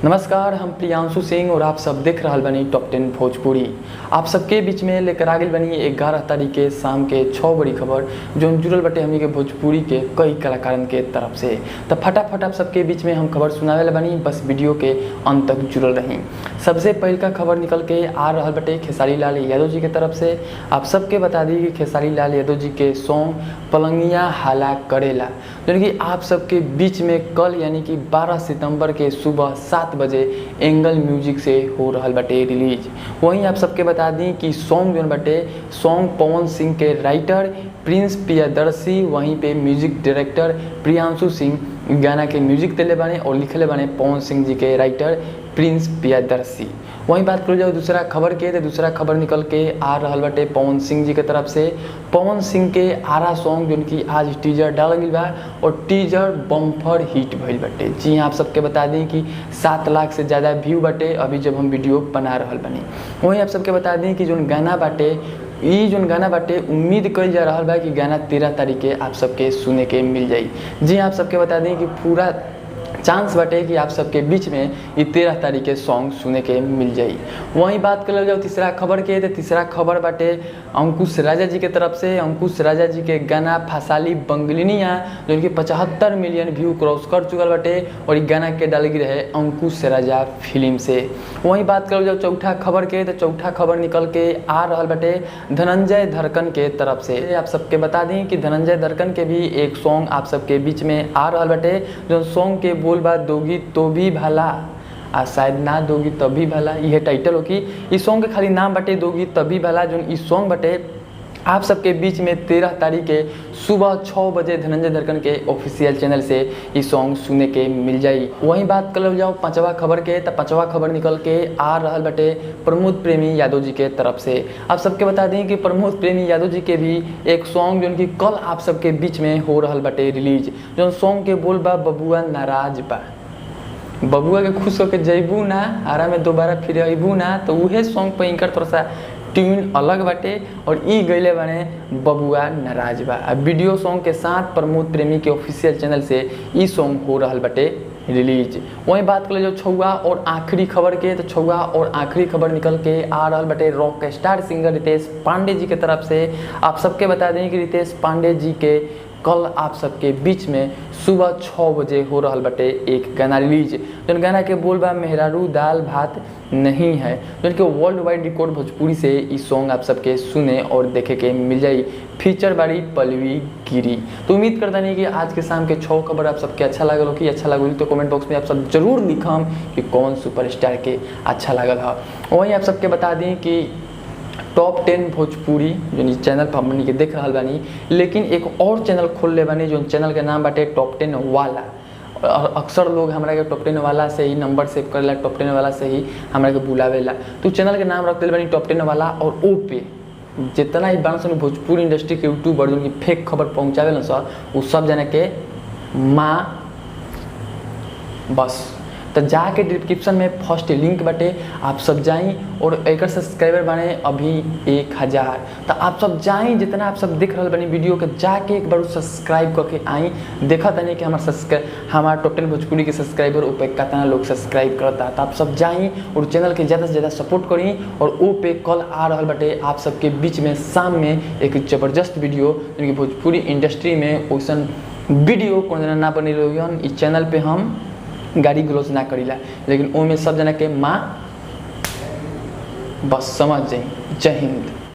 नमस्कार, हम प्रियांशु सिंह और आप सब देख रहा बनी टॉप 10 भोजपुरी। आप सबके बीच में लेकर आ गई बनी 11 तारीख के शाम के 6 बड़ी खबर जो जुड़ल बटे हमनी के भोजपुरी के कई कलाकारन के तरफ से। तो फटाफट आप सबके बीच में हम खबर सुनावे बनी, बस वीडियो के अंत तक जुड़ल रही। सबसे पहल का खबर निकल के आ रहा बटे खेसारी लाल यादव जी के तरफ से। आप सबके बता दी कि खेसारी लाल यादव जी के सॉन्ग पलंगिया हाला करेला जो कि आप सबके बीच में कल यानी कि 12 सितंबर के सुबह 7 बजे एंगल म्यूजिक से हो रहा बटे रिलीज। वहीं आप सबके बता दी कि सॉन्ग जो बटे सॉन्ग पवन सिंह के राइटर प्रिंस प्रियदर्शी, वहीं पे म्यूजिक डायरेक्टर प्रियांशु सिंह गाना के म्यूजिक दिले बने और लिखले बने पवन सिंह जी के राइटर प्रिंस प्रियदर्शी। वहीं बात कर जाओ दूसरा खबर के, तो दूसरा खबर निकल के आ रहा बटे पवन सिंह जी के तरफ से। पवन सिंह के आरा सॉन्ग जो कि आज टीजर डाल गई बा और टीजर बम्पर हिट भइल बटे। जी हाँ, आप सबके बता दें कि 7 लाख से ज़्यादा व्यू बटे अभी जब हम वीडियो बना रहा बनी। वहीं आप सबके बता दें कि जो गाना बाटे गाना बाटे उम्मीद कल जा रहा बा कि गाना 13 तारीख के आप सबके सुने के मिल जाई। जी आप सबके बता दें कि पूरा चांस बाटे कि आप सबके बीच में ये 13 तारीख के सॉन्ग सुने के मिल जाई। वहीं बात कर जाओ तीसरा खबर के, तो तीसरा खबर बाटे अंकुश राजा जी के तरफ से। अंकुश राजा जी के गाना फसाली बंगलिनिया जो कि 75 मिलियन व्यू क्रॉस कर चुकल बाटे और ये गाना के डाल गई रहे अंकुश राजा फिल्म से। वहीं बात कर जाओ चौथा खबर के, तो चौथा खबर निकल के आ रहा बटे धनंजय धड़कन के तरफ से। आप सबके बता दें कि धनंजय धड़कन के भी एक सॉन्ग आप सबके बीच में आ रहा बटे जो सॉन्ग के बोल बात दोगी तो भी भला आ शायद ना दोगी तभी भला, यह टाइटल हो कि इस सॉन्ग के खाली नाम बटे दोगी तभी भला। जो इस सॉन्ग बटे आप सबके बीच में 13 तारीख के सुबह 6 बजे धनंजय धड़कन के ऑफिशियल चैनल से ये सॉन्ग सुने के मिल जाई। वहीं बात कर जाओ पांचवा खबर के, तो पांचवा खबर निकल के आ रहा बटे प्रमोद प्रेमी यादव जी के तरफ से। आप सबके बता दें कि प्रमोद प्रेमी यादव जी के भी एक सॉन्ग जो कि कल आप सबके बीच में हो रहा बटे रिलीज। जो सॉन्ग के बोल बा बबुआ नाराज बा, बबुआ के खुश होकर जैबू ना आरा में दोबारा फिर अबू ना, तो उहे सॉन्ग पर इनकर थोड़ा सा ट्यून अलग बाटे और ई गईले बने बबुआ नाराज बा। अब वीडियो सॉन्ग के साथ प्रमोद प्रेमी के ऑफिशियल चैनल से ई सॉन्ग हो रहा बटे रिलीज। वहीं बात कर जो छुआ और आखिरी खबर के, तो छुआ और आखिरी खबर निकल के आ रहा बटे rock star singer Ritesh Pandey ji के तरफ से। आप सबके बता दें कि रितेश पांडे जी के कल आप सबके बीच में सुबह 6 बजे हो रहा बटे एक गाना रिलीज। जो गाना के बोल बा मेहरारू दाल भात नहीं है, जो कि वर्ल्ड वाइड रिकॉर्ड भोजपुरी से इस सॉन्ग आप सबके सुने और देखे के मिल जाई। फीचर बारी पल्लवी गिरी। तो उम्मीद करता नहीं कि आज के शाम के 6 खबर आप सबके अच्छा लगल हो कि अच्छा लगल तो कमेंट बॉक्स में आप सब जरूर लिखम कि कौन सुपरस्टार के अच्छा लगल है। वहीं आप सबके बता दें कि टॉप 10 भोजपुरी जो चैनल पर हमनी के देख रहा बानी, लेकिन एक और चैनल खोल ले बानी जो चैनल के नाम बाटे टॉप 10 वाला। और अक्सर लोग हमारा के टॉप 10 वाला से ही नंबर सेव करेला, टॉप 10 वाला से ही हमारा के बुलावेला। तो चैनल के नाम रख दिल बानी टॉप 10 वाला। और ओ पे जितना ही बांस भोजपुरी इंडस्ट्री के यूट्यूबर जो कि फेक खबर पहुँचावे ना सर, वो सब जने के माँ बस। तो जाके डिस्क्रिप्शन में फर्स्ट लिंक बटे, आप सब जाई और एक सब्सक्राइबर बने अभी 1000। तो आप सब जाई, जितना आप सब देख रहे बनी वीडियो के जाके एक बार सब्सक्राइब करके आई। देखा तनी कि हमारा टॉप 10 भोजपुरी के सब्सक्राइबर ऊपर कितना लोग सब्सक्राइब करता। तो आप सब जाई और चैनल के ज़्यादा से ज़्यादा सपोर्ट करी। और वो पे कल आ रहा बटे आप सबके बीच में शाम में एक ज़बरदस्त वीडियो जो कि भोजपुरी इंडस्ट्री में वैसन वीडियो कौन ना बनी रही। इस चैनल पे हम गाड़ी ग्लोज ना करीला, लेकिन वो में सब जना के माँ बस समझ जाए। जय हिंद।